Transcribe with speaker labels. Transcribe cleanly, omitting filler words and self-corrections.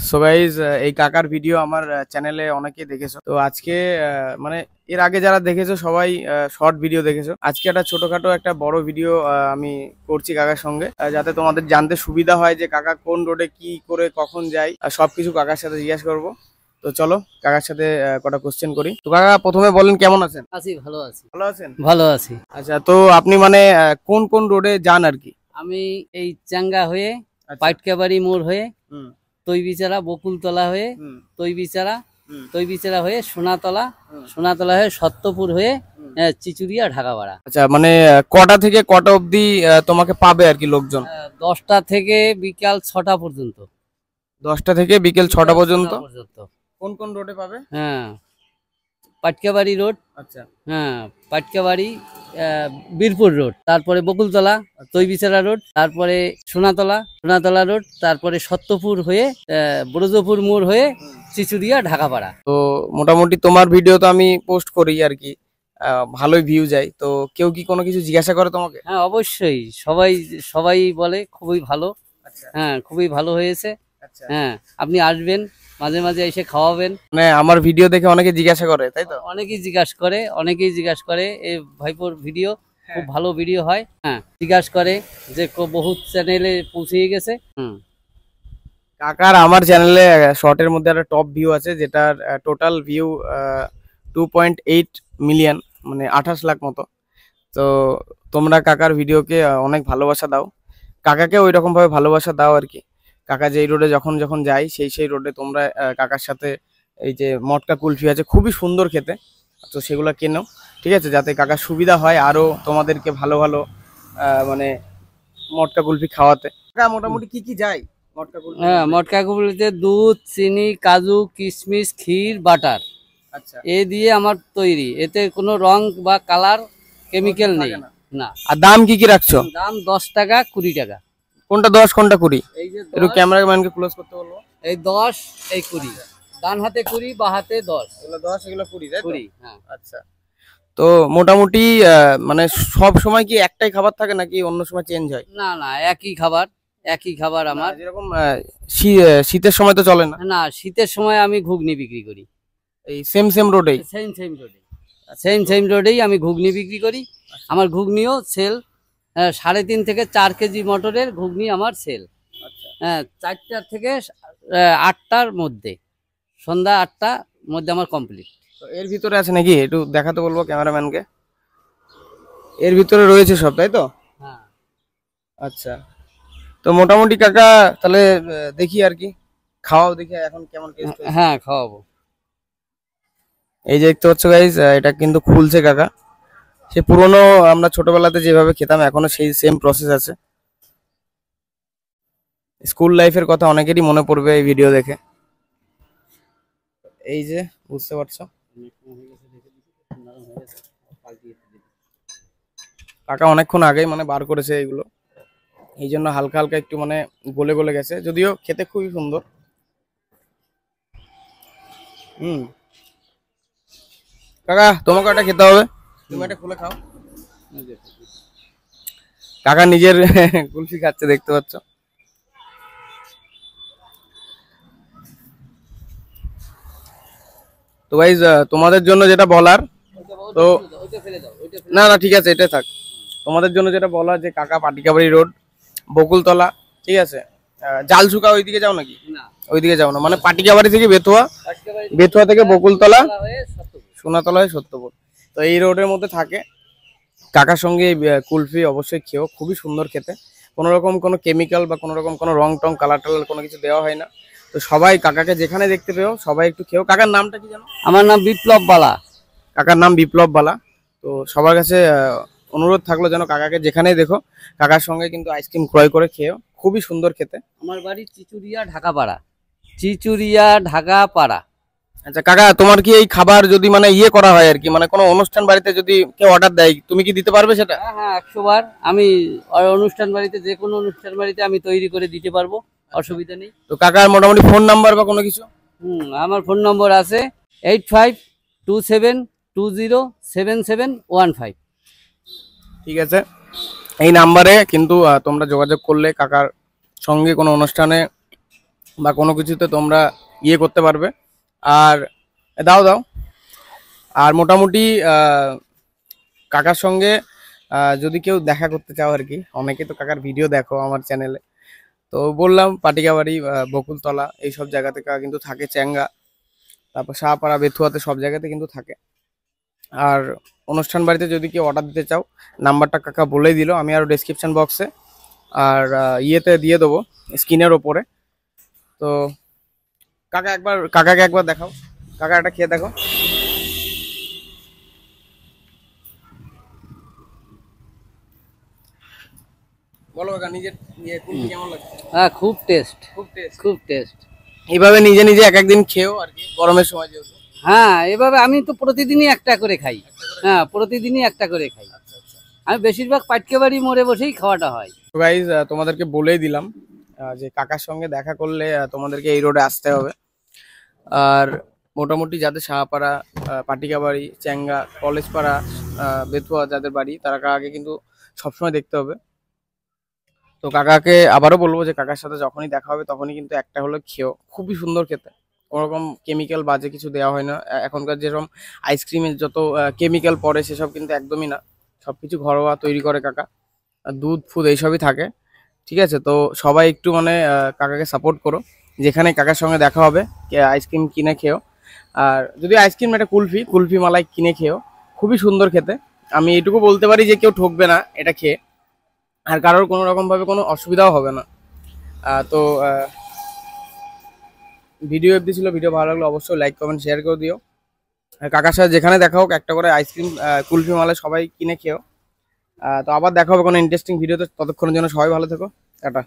Speaker 1: So guys এই কাকার video আমার চ্যানেলে অনেকেই দেখেছো। তো আজকে মানে এর আগে যারা দেখেছো সবাই শর্ট ভিডিও দেখেছো। আজকে একটা ছোটখাটো একটা বড় ভিডিও আমি করছি কাকার সঙ্গে, যাতে তোমাদের জানতে সুবিধা হয় যে কাকা কোন রোডে কি করে কখন যায়, সবকিছু কাকার সাথে জিজ্ঞাসা করবো। তো চলো কাকার সাথে কটা কোশ্চেন করি। তো কাকা প্রথমে বলেন কেমন আছেন?
Speaker 2: আছি, ভালো আছি।
Speaker 1: ভালো আছেন?
Speaker 2: ভালো আছি।
Speaker 1: আচ্ছা, তো আপনি মানে কোন কোন রোডে যান আর কি?
Speaker 2: আমি এই চাঙ্গা হয়ে,
Speaker 1: আচ্ছা।
Speaker 2: পাইটকাবাড়ি মোড় হয়ে,
Speaker 1: হুম
Speaker 2: তৈবিচারা বকুলতলা হয়ে,
Speaker 1: হুম
Speaker 2: তৈবিচারা
Speaker 1: হুম
Speaker 2: তৈবিচারা হয়ে সোনাতলা,
Speaker 1: হুম।
Speaker 2: সোনাতলা হয়ে সত্যপুর হয়ে চিচুড়িয়া ঢাকাপাড়া।
Speaker 1: আচ্ছা, মানে কটা থেকে কটা অবধি তোমাকে পাবে আর কি লোকজন?
Speaker 2: 10টা থেকে বিকাল 6টা পর্যন্ত।
Speaker 1: 10টা থেকে বিকেল 6টা পর্যন্ত। কোন কোন রোডে পাবে?
Speaker 2: হ্যাঁ, পাটকাবাড়ি রোড,
Speaker 1: আচ্ছা
Speaker 2: হ্যাঁ পাটকাবাড়ি, বীরপুর রোড, তারপরে বকুলতলা, তৈবিচারা রোড, তারপরে সোনাতলা রোড, তারপরে সত্যপুর হয়ে ব্রজপুর মোড় হয়ে চিচুড়িয়া ঢাকাপাড়া।
Speaker 1: তো মোটামুটি তোমার ভিডিও তো আমি পোস্ট করি আর কি, ভালোই ভিউ যায়। তো কেউ কি কোনো কিছু জিজ্ঞাসা করে তোমাকে?
Speaker 2: হ্যাঁ অবশ্যই, সবাই বলে খুবই ভালো।
Speaker 1: আচ্ছা
Speaker 2: হ্যাঁ খুবই ভালো হয়েছে।
Speaker 1: আচ্ছা,
Speaker 2: হ্যাঁ আপনি আসবেন, মাঝে মাঝে এসে খাওয়াবেন।
Speaker 1: মানে আমার ভিডিও দেখে অনেকে জিজ্ঞাসা করে, তাই তো?
Speaker 2: অনেকেই জিজ্ঞাসা করে এই ভাইপোর ভিডিও খুব ভালো ভিডিও হয়। হ্যাঁ জিজ্ঞাসা করে যে বহুত চ্যানেলে পৌঁছে গেছে।
Speaker 1: কাকার আমার চ্যানেলে শর্টের মধ্যে একটা টপ ভিউ আছে, যেটার টোটাল ভিউ 2.8 মিলিয়ন, মানে 28 লাখ মতো। তো তোমরা কাকার ভিডিওকে অনেক ভালোবাসা দাও, কাকাকে ওই রকম ভাবে ভালোবাসা দাও আর কি। কাকা যেই রোডে যখন যখন যাই সেই রোডে তোমরা কাকার সাথে এই যে মটকা কুলফি আছে, খুবই সুন্দর খেতে, তো সেগুলো কেনো, ঠিক আছে? যাতে কাকার সুবিধা হয় আরো তোমাদেরকে ভালো ভালো মানে মটকা কুলফি খাওয়াতে। কাকা মোটামুটি কি কি যায় মটকা কুলফি?
Speaker 2: হ্যাঁ মটকা কুলফিতে দুধ, চিনি, কাজু, কিশমিশ, ক্ষীর, বাটার,
Speaker 1: আচ্ছা,
Speaker 2: এ দিয়ে আমার তৈরি। এতে কোনো রং বা কালার কেমিক্যাল নেই। না।
Speaker 1: আর দাম কি কি রাখছো?
Speaker 2: দাম 10 টাকা, 20 টাকা।
Speaker 1: কোনটা 10 কোনটা 20?
Speaker 2: এই যে
Speaker 1: একটু ক্যামেরাম্যানকে ক্লোজ করতে বলবো।
Speaker 2: এই 10, এই 20, ডান হাতে 20, বা হাতে 10।
Speaker 1: এগুলো 10, এগুলো 20, তাই তো?
Speaker 2: 20, হ্যাঁ।
Speaker 1: আচ্ছা, তো মোটামুটি মানে সব সময় কি একটাই খাবার থাকে নাকি অন্য সময় চেঞ্জ হয়?
Speaker 2: না না, একই খাবার আমার।
Speaker 1: যেরকম শীতের সময় তো চলে না?
Speaker 2: না, শীতের সময় আমি ঘুগনি বিক্রি করি
Speaker 1: এই সেম রোডেই?
Speaker 2: সেম রোডেই আমি ঘুগনি বিক্রি করি। আমার ঘুগনিও সেল 3.5 থেকে 4 কেজি মটরের ঘুগনি আমার সেল। হ্যাঁ 4টা থেকে 8টার মধ্যে, সন্ধ্যা 8টার মধ্যে আমার কমপ্লিট।
Speaker 1: তো এর ভিতরে আছে নাকি একটু দেখাতে বলবো ক্যামেরাম্যানকে? এর ভিতরে রয়েছে সব, তাই তো?
Speaker 2: হ্যাঁ।
Speaker 1: আচ্ছা, তো মোটামুটি কাকা তাহলে দেখি আর কি, খাওয়াও দেখি এখন কেমন টেস্ট হয়েছে।
Speaker 2: হ্যাঁ খাওয়াবো।
Speaker 1: এই যে দেখতে পাচ্ছ গাইস, এটা কিন্তু খুলছে কাকা। সে পুরনো আমরা ছোটবেলাতে যেভাবে খেতাম এখনো সেই সেম প্রসেস আছে। স্কুল লাইফের কথা অনেকেরই মনে পড়বে এই ভিডিও দেখে। এই যে বুঝতে পারছো কাকা অনেকক্ষণ আগেই মানে বার করেছে এগুলো, এই জন্য হালকা হালকা একটু মানে গলে গলে গেছে, যদিও খেতে খুবই সুন্দর। কাকা তোমাকে একটা খেতে হবে, তুমি একটা খুলে খাও। কাকা নিজের কুলফি খাচ্ছে, দেখতে পাচ্ছ। তো গাইস তোমাদের জন্য যেটা বলার, তো না না ঠিক আছে, এটাই থাক। তোমাদের জন্য যেটা বলার যে কাকা পাটিকাবাড়ি রোড, বকুলতলা, ঠিক আছে? জালসুকা ওইদিকে যাও নাকি? ওইদিকে যাও না, মানে পাটিকাবাড়ি থেকে বেতুয়া থেকে বকুলতলা, সোনাতলা হয়ে সত্যপুর, তো এই রোডের মধ্যে থাকে। কাকার সঙ্গে কুলফি অবশ্যই খেও, খুবই সুন্দর খেতে। কোনো রকম কোনো কেমিক্যাল বা কোনো রকম কোনো রং টং কালার টালার কোনো কিছু দেওয়া হয় না। তো সবাই কাকাকে যেখানে দেখতে পেও সবাই একটু খেও। কাকার নামটা কি জানো?
Speaker 2: আমার নাম বিপ্লব বালা।
Speaker 1: কাকার নাম বিপ্লব বালা। তো সবার কাছে অনুরোধ থাকলো যেন কাকাকে যেখানেই দেখো কাকার সঙ্গে কিন্তু আইসক্রিম ক্রয় করে খেও, খুবই সুন্দর খেতে।
Speaker 2: আমার বাড়ি চিচুড়িয়া ঢাকাপাড়া।
Speaker 1: আচ্ছা কাকা, তোমার কি এই খাবার যদি মানে ইয়ে করা হয় আর কি, মানে কোনো অনুষ্ঠান বাড়িতে যদি কেউ অর্ডার দেয়, তুমি কি দিতে পারবে সেটা?
Speaker 2: হ্যাঁ 100 বার। আমি অনুষ্ঠান বাড়িতে, যে কোনো অনুষ্ঠান বাড়িতে আমি তৈরি করে দিতে পারবো, অসুবিধা নেই।
Speaker 1: তো কাকার মোটামুটি ফোন নাম্বার বা কোনো কিছু?
Speaker 2: আমার ফোন নম্বর আছে 8527207715।
Speaker 1: ঠিক আছে, এই নাম্বারে কিন্তু তোমরা যোগাযোগ করলে কাকার সঙ্গে কোনো অনুষ্ঠানে বা কোনো কিছুতে তোমরা ইয়ে করতে পারবে। আর দাও দাও আর মোটামুটি কাকার সঙ্গে যদি কেউ দেখা করতে চাও আর কি, অনেকে তো কাকার ভিডিও দেখো আমার চ্যানেলে, তো বললাম পাটিকাবাড়ি, বকুলতলা এইসব জায়গাতে কাকা কিন্তু থাকে, চ্যাঙ্গা, তারপর শাহপাড়া, বেথুয়াতে সব জায়গাতে কিন্তু থাকে। আর অনুষ্ঠান বাড়িতে যদি কেউ অর্ডার দিতে চাও, নাম্বারটা কাকা বলেই দিল, আমি আরও ডেসক্রিপশন বক্সে আর ইয়েতে দিয়ে দেবো, স্ক্রিনের ওপরে। তো কাকাকে একবার দেখাও, কাকা একটা খেয়ে দেখো। বলো কাকা নিজের কুলফি কেমন লাগছে?
Speaker 2: হ্যাঁ, খুব টেস্ট,
Speaker 1: খুব টেস্ট।
Speaker 2: খুব টেস্ট।
Speaker 1: এইভাবে নিজে নিজে এক একদিন খেও আর কি, গরমের সময় যেহেতু।
Speaker 2: হ্যাঁ, এভাবে আমি তো প্রতিদিনই একটা করে খাই। হ্যাঁ, প্রতিদিনই একটা করে খাই। আমি বেশিরভাগ পাটকেবাড়ি মোড়ে বসেই খাওয়াটা হয়।
Speaker 1: তো গাইজ তোমাদেরকে বলেই দিলাম যে কাকার সঙ্গে দেখা করলে তোমাদেরকে এই রোডে আসতে হবে। আর মোটামুটি যাদের শাহপাড়া, পাটিকাবাড়ি, চ্যাঙ্গা, কলেজপাড়া, বেতুয়া যাদের বাড়ি, তারা কাকাকে কিন্তু সবসময় দেখতে হবে। তো কাকাকে আবারও বলবো যে কাকার সাথে যখনই দেখা হবে তখনই কিন্তু একটা হলো খেও, খুবই সুন্দর খেতে, কোনোরকম কেমিক্যাল বাজে কিছু দেওয়া হয় না। এখনকার যেরকম আইসক্রিমের যত কেমিক্যাল পড়ে সেসব কিন্তু একদমই না, সব কিছু ঘরোয়া তৈরি করে কাকা, আর দুধ ফুদ এইসবই থাকে। ঠিক আছে, তো সবাই একটু মানে কাকাকে সাপোর্ট করো, যেখানে কাকার সঙ্গে দেখা হবে আইসক্রিম কিনে খেও। আর যদি আইসক্রিম একটা কুলফি কুলফি মালাই কিনে খেও, খুবই সুন্দর খেতে। আমি এটুকু বলতে পারি যে কেউ ঠকবে না এটা খেয়ে, আর কারোর কোনো রকমভাবে কোনো অসুবিধাও হবে না। তো ভিডিও অবধি ছিল, ভিডিও ভালো লাগলে অবশ্যই লাইক কমেন্ট শেয়ার করে দিও। আর কাকার সাথে যেখানে দেখা হোক একটা করে আইসক্রিম কুলফি মালাই সবাই কিনে খেও। তো আবার দেখা হবে কোনো ইন্টারেস্টিং ভিডিওতে, ততক্ষণের জন্য সবাই ভালো থেকো, টাটা।